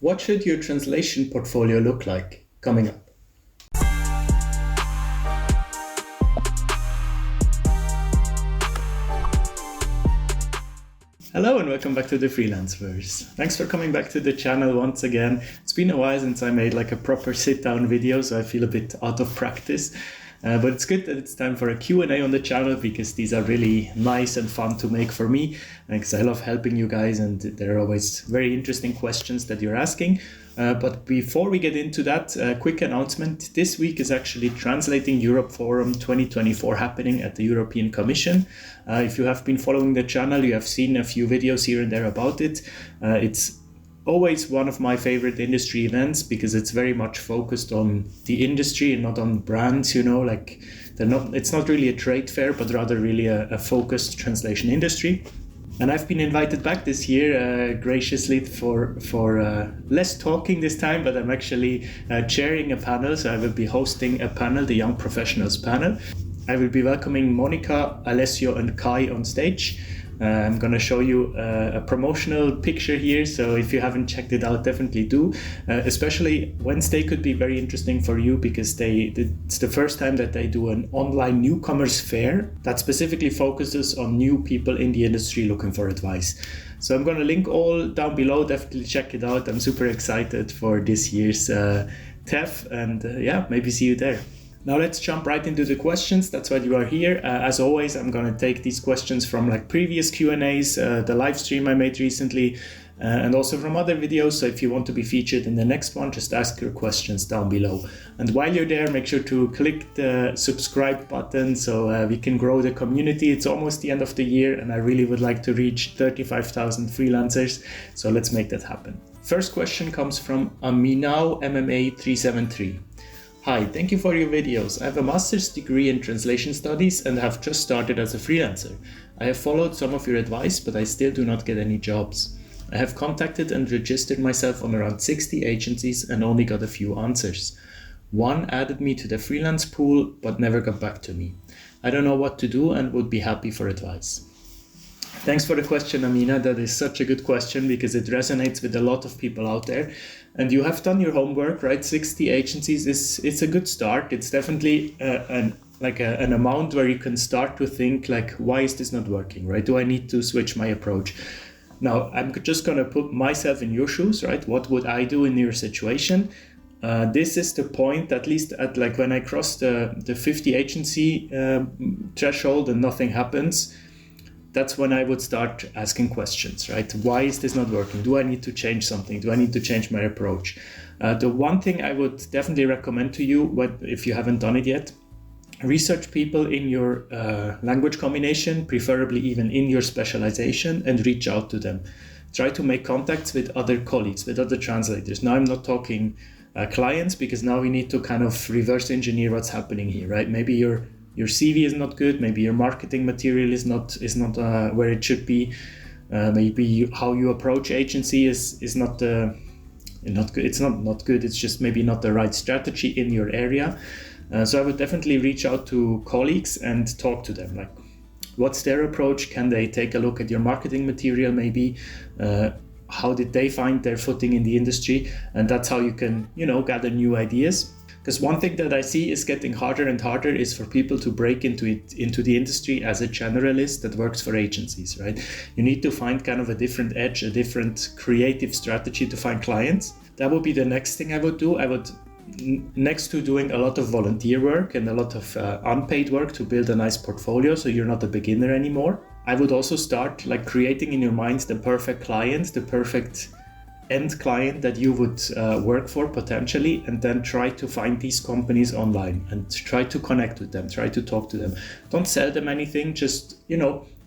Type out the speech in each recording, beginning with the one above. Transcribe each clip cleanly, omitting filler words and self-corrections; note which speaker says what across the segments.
Speaker 1: What should your translation portfolio look like? Coming up. Hello and welcome back to the Freelanceverse. Thanks for coming back to the channel once again. It's been a while since I made like a proper sit-down video, so I feel a bit out of practice. But it's good that it's time for a Q&A on the channel because these are really nice and fun to make for me. Because I love helping you guys and there are always very interesting questions that you're asking. But before we get into that, a quick announcement. This week is actually Translating Europe Forum 2024 happening at the European Commission. If you have been following the channel, you have seen a few videos here and there about it. It's always one of my favorite industry events because it's very much focused on the industry and not on brands, it's not really a trade fair, but rather really a focused translation industry. And I've been invited back this year graciously for less talking this time, but I'm actually chairing a panel. So I will be hosting a panel, the Young Professionals panel. I will be welcoming Monica, Alessio and Kai on stage. I'm going to show you a promotional picture here, so if you haven't checked it out, definitely do. Especially Wednesday could be very interesting for you because it's the first time that they do an online newcomers fair that specifically focuses on new people in the industry looking for advice. So I'm going to link all down below, definitely check it out. I'm super excited for this year's TEF and maybe see you there. Now let's jump right into the questions. That's why you are here. As always, I'm going to take these questions from like previous Q&As, the live stream I made recently, and also from other videos. So if you want to be featured in the next one, just ask your questions down below. And while you're there, make sure to click the subscribe button so we can grow the community. It's almost the end of the year and I really would like to reach 35,000 freelancers. So let's make that happen. First question comes from Aminau MMA 373. Hi, thank you for your videos. I have a master's degree in translation studies and have just started as a freelancer. I have followed some of your advice, but I still do not get any jobs. I have contacted and registered myself on around 60 agencies and only got a few answers. One added me to the freelance pool, but never got back to me. I don't know what to do and would be happy for advice. Thanks for the question, Amina. That is such a good question because it resonates with a lot of people out there. And you have done your homework, right? 60 agencies it's a good start. It's definitely an amount where you can start to think like, why is this not working, right? Do I need to switch my approach? Now, I'm just going to put myself in your shoes, right? What would I do in your situation? This is the point, at least at like when I cross the 50 agency threshold and nothing happens. That's when I would start asking questions, right? Why is this not working? Do I need to change something? Do I need to change my approach? The one thing I would definitely recommend to you, if you haven't done it yet, research people in your language combination, preferably even in your specialization, and reach out to them. Try to make contacts with other colleagues, with other translators. Now I'm not talking clients because now we need to kind of reverse engineer what's happening here, right? Maybe your CV is not good. Maybe your marketing material is not where it should be. Maybe how you approach agency is not good. It's not good. It's just maybe not the right strategy in your area. So I would definitely reach out to colleagues and talk to them. Like, what's their approach? Can they take a look at your marketing material? Maybe how did they find their footing in the industry? And that's how you can gather new ideas. Because one thing that I see is getting harder and harder is for people to break into the industry as a generalist that works for agencies, right? You need to find kind of a different edge, a different creative strategy to find clients. That would be the next thing I would do. I would, next to doing a lot of volunteer work and a lot of unpaid work to build a nice portfolio so you're not a beginner anymore, I would also start like creating in your mind the perfect client, the perfect end client that you would work for potentially, and then try to find these companies online and try to connect with them, try to talk to them. Don't sell them anything, just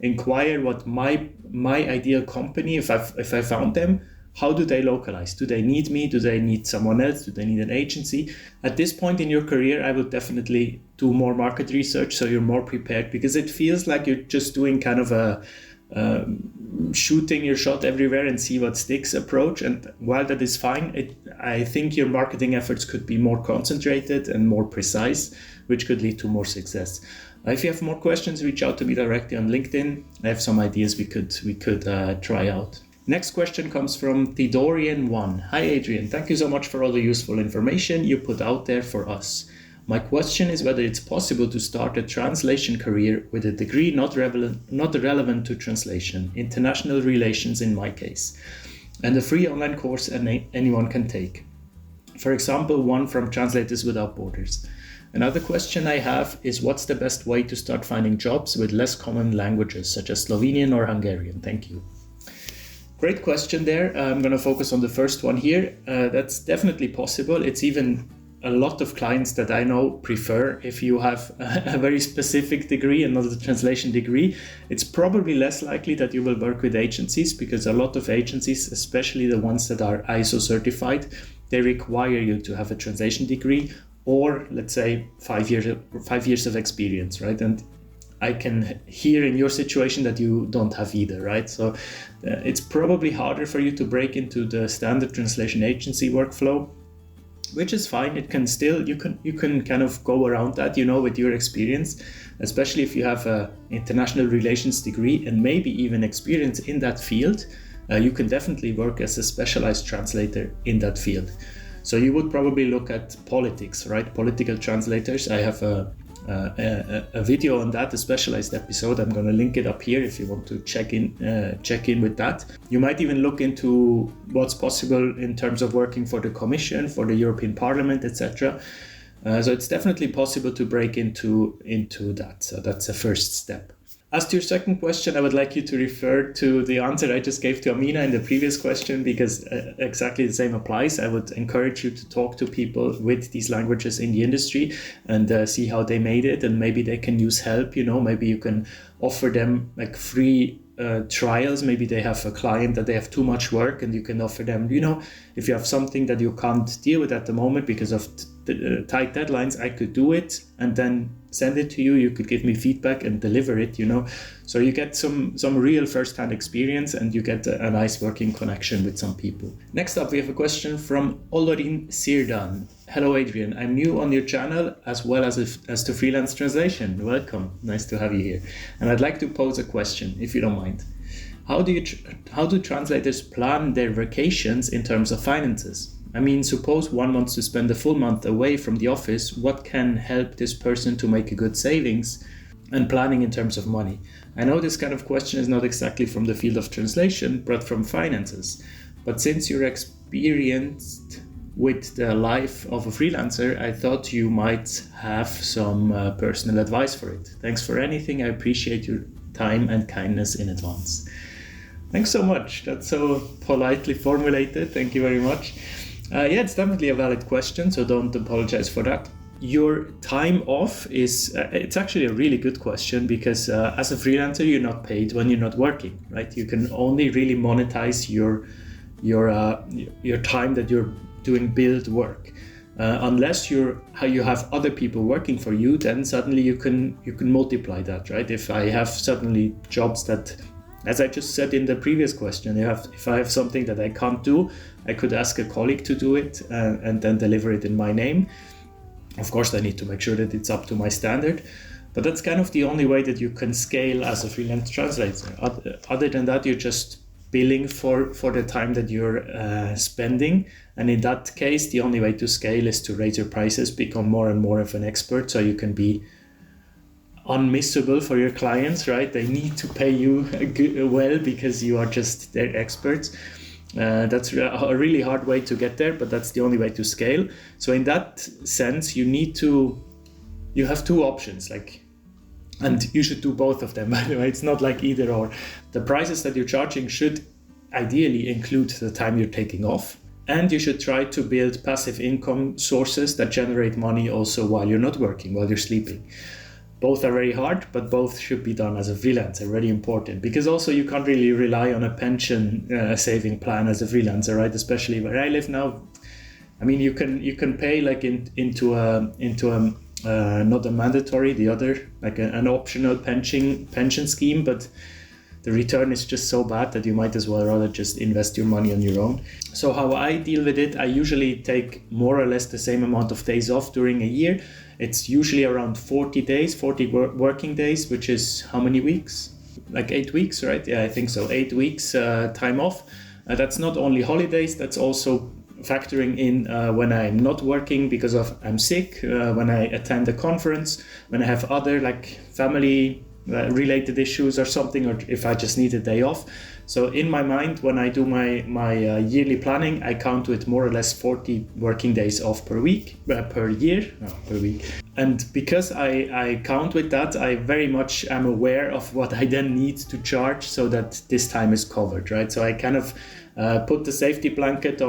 Speaker 1: inquire what my ideal company, if I found them, how do they localize? Do they need me? Do they need someone else? Do they need an agency? At this point in your career, I would definitely do more market research so you're more prepared, because it feels like you're just doing kind of a shooting your shot everywhere and see what sticks approach. And while that is fine, I think your marketing efforts could be more concentrated and more precise, which could lead to more success. If you have more questions, reach out to me directly on LinkedIn. I have some ideas we could try out. Next question comes from Thedorian1. Hi Adrian, thank you so much for all the useful information you put out there for us. My question is whether it's possible to start a translation career with a degree not relevant to translation, international relations in my case, and a free online course anyone can take. For example, one from Translators Without Borders. Another question I have is what's the best way to start finding jobs with less common languages, such as Slovenian or Hungarian? Thank you. Great question there. I'm going to focus on the first one here. That's definitely possible. It's even a lot of clients that I know prefer if you have a very specific degree and not a translation degree. It's probably less likely that you will work with agencies because a lot of agencies, especially the ones that are ISO certified, they require you to have a translation degree or let's say 5 years of experience, right? And I can hear in your situation that you don't have either, right? So it's probably harder for you to break into the standard translation agency workflow, which is fine. It can still, you can kind of go around that, with your experience, especially if you have a international relations degree and maybe even experience in that field. You can definitely work as a specialized translator in that field. So you would probably look at politics, right? Political translators. I have a video on that, a specialized episode. I'm going to link it up here if you want to check in with that. You might even look into what's possible in terms of working for the Commission, for the European Parliament, etc. So it's definitely possible to break into that. So that's a first step. As to your second question, I would like you to refer to the answer I just gave to Amina in the previous question, because exactly the same applies. I would encourage you to talk to people with these languages in the industry and see how they made it, and maybe they can use help. Maybe you can offer them like free trials. Maybe they have a client that they have too much work, and you can offer them, if you have something that you can't deal with at the moment because of tight deadlines, I could do it and then send it to you. You could give me feedback and deliver it, So you get some real first-hand experience and you get a nice working connection with some people. Next up, we have a question from Olorin Sirdan. Hello, Adrian. I'm new on your channel as well as to freelance translation. Welcome. Nice to have you here. And I'd like to pose a question, if you don't mind. How do translators plan their vacations in terms of finances? I mean, suppose one wants to spend a full month away from the office. What can help this person to make a good savings and planning in terms of money? I know this kind of question is not exactly from the field of translation, but from finances. But since you're experienced with the life of a freelancer, I thought you might have some personal advice for it. Thanks for anything. I appreciate your time and kindness in advance. Thanks so much. That's so politely formulated. Thank you very much. It's definitely a valid question, so don't apologize for that. Your time off it's actually a really good question because as a freelancer, you're not paid when you're not working, right? You can only really monetize your time that you're doing billed work. Unless you have other people working for you, then suddenly you can multiply that, right? If I have suddenly jobs that, as I just said in the previous question, if I have something that I can't do, I could ask a colleague to do it and then deliver it in my name. Of course, I need to make sure that it's up to my standard, but that's kind of the only way that you can scale as a freelance translator. Other than that, you're just billing for the time that you're spending. And in that case, the only way to scale is to raise your prices, become more and more of an expert, so you can be unmissable for your clients, right? They need to pay you well because you are just their experts. That's a really hard way to get there, but that's the only way to scale. So in that sense, you have two options, and you should do both of them, by the way. It's not like either or. The prices that you're charging should ideally include the time you're taking off, and you should try to build passive income sources that generate money also while you're not working, while you're sleeping. Both are very hard, but both should be done as a freelancer, really important, because also you can't really rely on a pension saving plan as a freelancer, right? Especially where I live now. I mean, you can pay into a not a mandatory, the other, an optional pension scheme, but the return is just so bad that you might as well rather just invest your money on your own. So how I deal with it, I usually take more or less the same amount of days off during a year. It's usually around 40 working days, which is how many weeks? like 8 weeks, right? Yeah, I think so. 8 weeks time off. That's not only holidays, that's also factoring in when I'm not working because I'm sick, when I attend a conference, when I have other like family related issues or something, or if I just need a day off. So in my mind, when I do my yearly planning, I count with more or less 40 working days off per week, per year, no, per week. And because I count with that, I very much am aware of what I then need to charge so that this time is covered, right? So I kind of put the safety blanket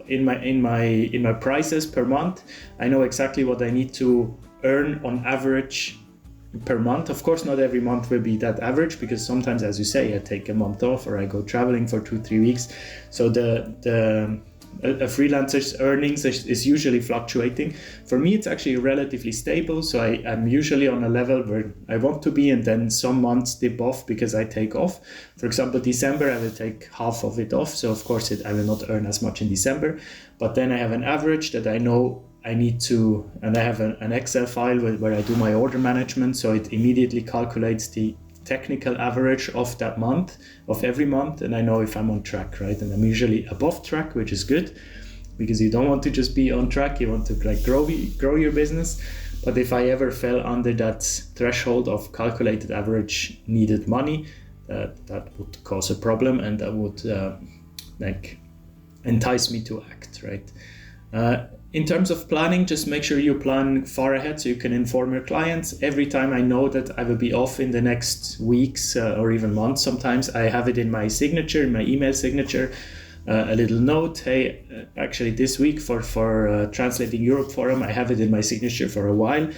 Speaker 1: in my prices per month. I know exactly what I need to earn on average per month. Of course, not every month will be that average, because sometimes, as you say, I take a month off or I go traveling for 2-3 weeks. So a freelancer's earnings is usually fluctuating. For me, it's actually relatively stable. So I'm usually on a level where I want to be, and then some months dip off because I take off. For example, December, I will take half of it off. So of course, I will not earn as much in December, but then I have an average that I know I need to, and I have an Excel file where I do my order management. So it immediately calculates the technical average of that month, of every month, and I know if I'm on track, right? And I'm usually above track, which is good, because you don't want to just be on track, you want to like grow your business. But if I ever fell under that threshold of calculated average needed money, that would cause a problem, and that would like entice me to act, right? In terms of planning, just make sure you plan far ahead so you can inform your clients. Every time I know that I will be off in the next weeks or even months, sometimes I have it in my signature, in my email signature, a little note. Hey, actually this week for Translating Europe Forum, I have it in my signature for a while.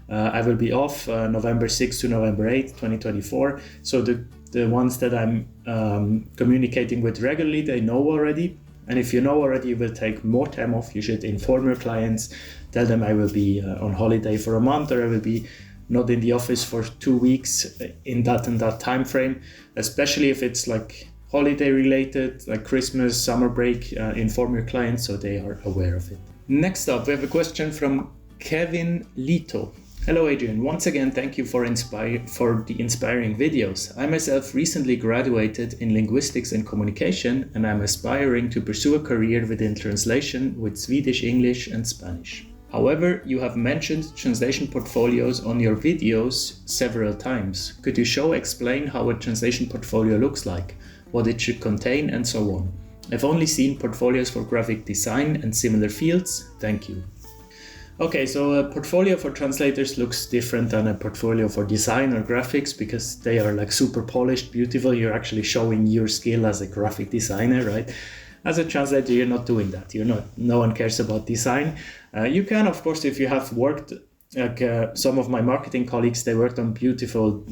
Speaker 1: I will be off November 6th to November 8th, 2024. So the ones that I'm communicating with regularly, they know already. And if you know already you will take more time off, you should inform your clients, tell them I will be on holiday for a month, or I will be not in the office for 2 weeks in that and that time frame, especially if it's like holiday related, like Christmas, summer break. Inform your clients so they are aware of it. Next up, we have a question from Kevin Lito. Hello Adrian, once again thank you for the inspiring videos. I myself recently graduated in linguistics and communication, and I'm aspiring to pursue a career within translation with Swedish, English and Spanish. However, you have mentioned translation portfolios on your videos several times. Could you explain how a translation portfolio looks like, what it should contain and so on? I've only seen portfolios for graphic design and similar fields. Thank you. Okay, so a portfolio for translators looks different than a portfolio for design or graphics, because they are like super polished, beautiful. You're actually showing your skill as a graphic designer, right? As a translator, you're not doing that. No one cares about design. You can, of course, if you have worked, like some of my marketing colleagues, they worked on beautiful,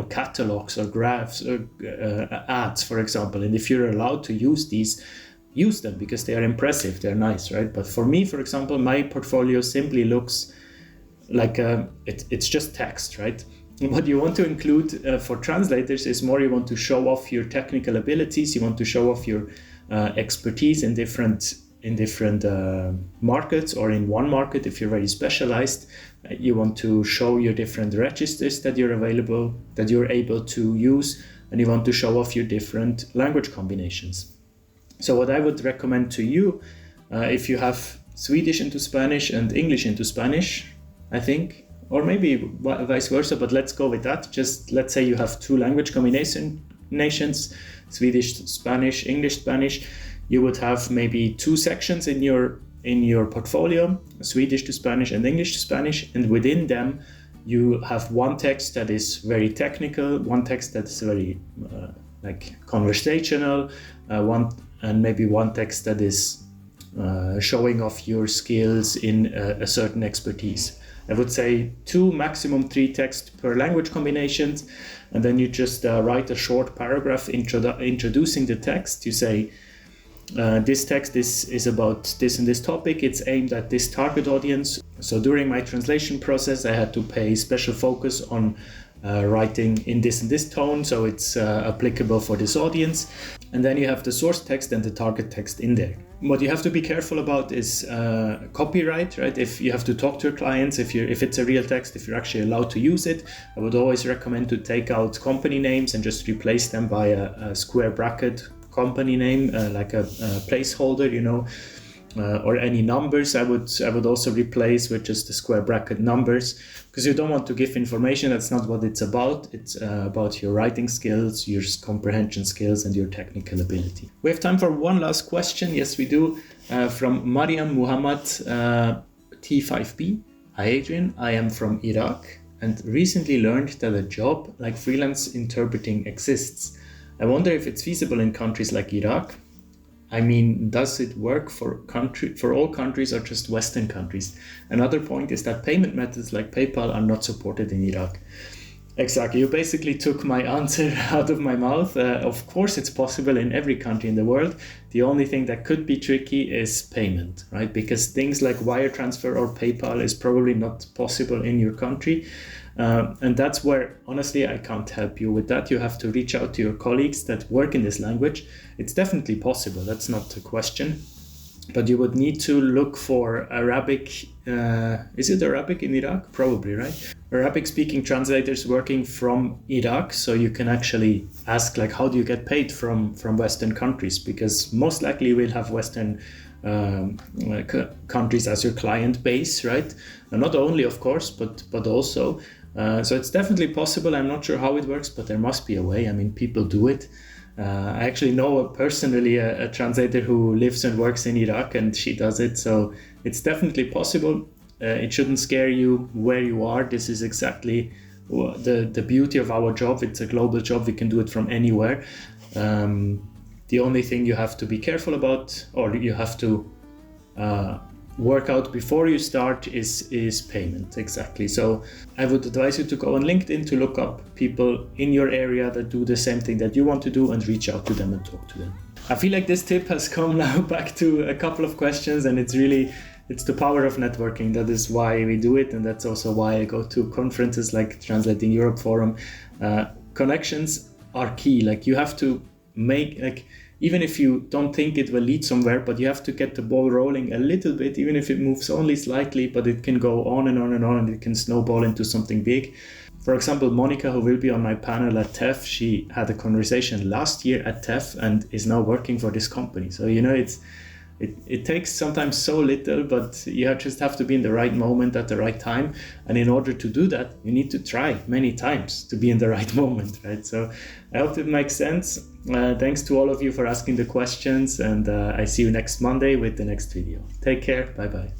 Speaker 1: catalogs or graphs or ads, for example. And if you're allowed to use them because they are impressive, they're nice, right? But for me, for example, my portfolio simply looks like it's just text, right? What you want to include for translators is more, you want to show off your technical abilities, you want to show off your expertise in different markets, or in one market if you're very specialized. You want to show your different registers that you're able to use, and you want to show off your different language combinations. So what I would recommend to you, if you have Swedish into Spanish and English into Spanish, I think, or maybe vice versa, but let's go with that. Just let's say you have 2 language combinations, Swedish, Spanish, English, Spanish. You would have maybe 2 sections in your portfolio, Swedish to Spanish and English to Spanish, and within them you have one text that is very technical, one text that's very conversational, and maybe one text that is showing off your skills in a certain expertise. I would say 2, maximum 3 texts per language combinations, and then you just write a short paragraph introducing the text. You say, this text is about this and this topic, it's aimed at this target audience. So during my translation process, I had to pay special focus on writing in this and this tone, so it's applicable for this audience. And then you have the source text and the target text in there. What you have to be careful about is copyright, right? If you have to talk to your clients, if it's a real text, if you're actually allowed to use it, I would always recommend to take out company names and just replace them by a square bracket company name, like a placeholder, or any numbers. I would also replace with just the square bracket numbers, because you don't want to give information that's not what it's about. It's about your writing skills, your comprehension skills, and your technical ability. We have time for one last question. Yes, we do. From Mariam Muhammad T5B. Hi Adrian, I am from Iraq and recently learned that a job like freelance interpreting exists. I wonder if it's feasible in countries like Iraq. I mean, does it work for all countries or just Western countries? Another point is that payment methods like PayPal are not supported in Iraq. Exactly, you basically took my answer out of my mouth. Of course, it's possible in every country in the world. The only thing that could be tricky is payment, right? Because things like wire transfer or PayPal is probably not possible in your country. And that's where, honestly, I can't help you with that. You have to reach out to your colleagues that work in this language. It's definitely possible, that's not a question. But you would need to look for Arabic, is it Arabic in Iraq? Probably, right? Arabic speaking translators working from Iraq, so you can actually ask, like, how do you get paid from Western countries? Because most likely we'll have Western countries as your client base, right? And not only, of course, but also. So it's definitely possible. I'm not sure how it works, but there must be a way. I mean, people do it. I actually know personally a translator who lives and works in Iraq, and she does it. So it's definitely possible. It shouldn't scare you where you are. This is exactly the beauty of our job. It's a global job. We can do it from anywhere. The only thing you have to be careful about, or you have to work out before you start, is payment. Exactly. So I would advise you to go on LinkedIn to look up people in your area that do the same thing that you want to do and reach out to them and talk to them. I feel like this tip has come now back to a couple of questions, and it's the power of networking. That is why we do it, and that's also why I go to conferences like Translating Europe Forum. Connections are key. Like, you have to make, like, even if you don't think it will lead somewhere, but you have to get the ball rolling a little bit, even if it moves only slightly, but it can go on and on and on, and it can snowball into something big. For example, Monica, who will be on my panel at TEF, she had a conversation last year at TEF and is now working for this company. So, it takes sometimes so little, but you just have to be in the right moment at the right time. And in order to do that, you need to try many times to be in the right moment, right? So I hope it makes sense. Thanks to all of you for asking the questions, and I see you next Monday with the next video. Take care. Bye-bye.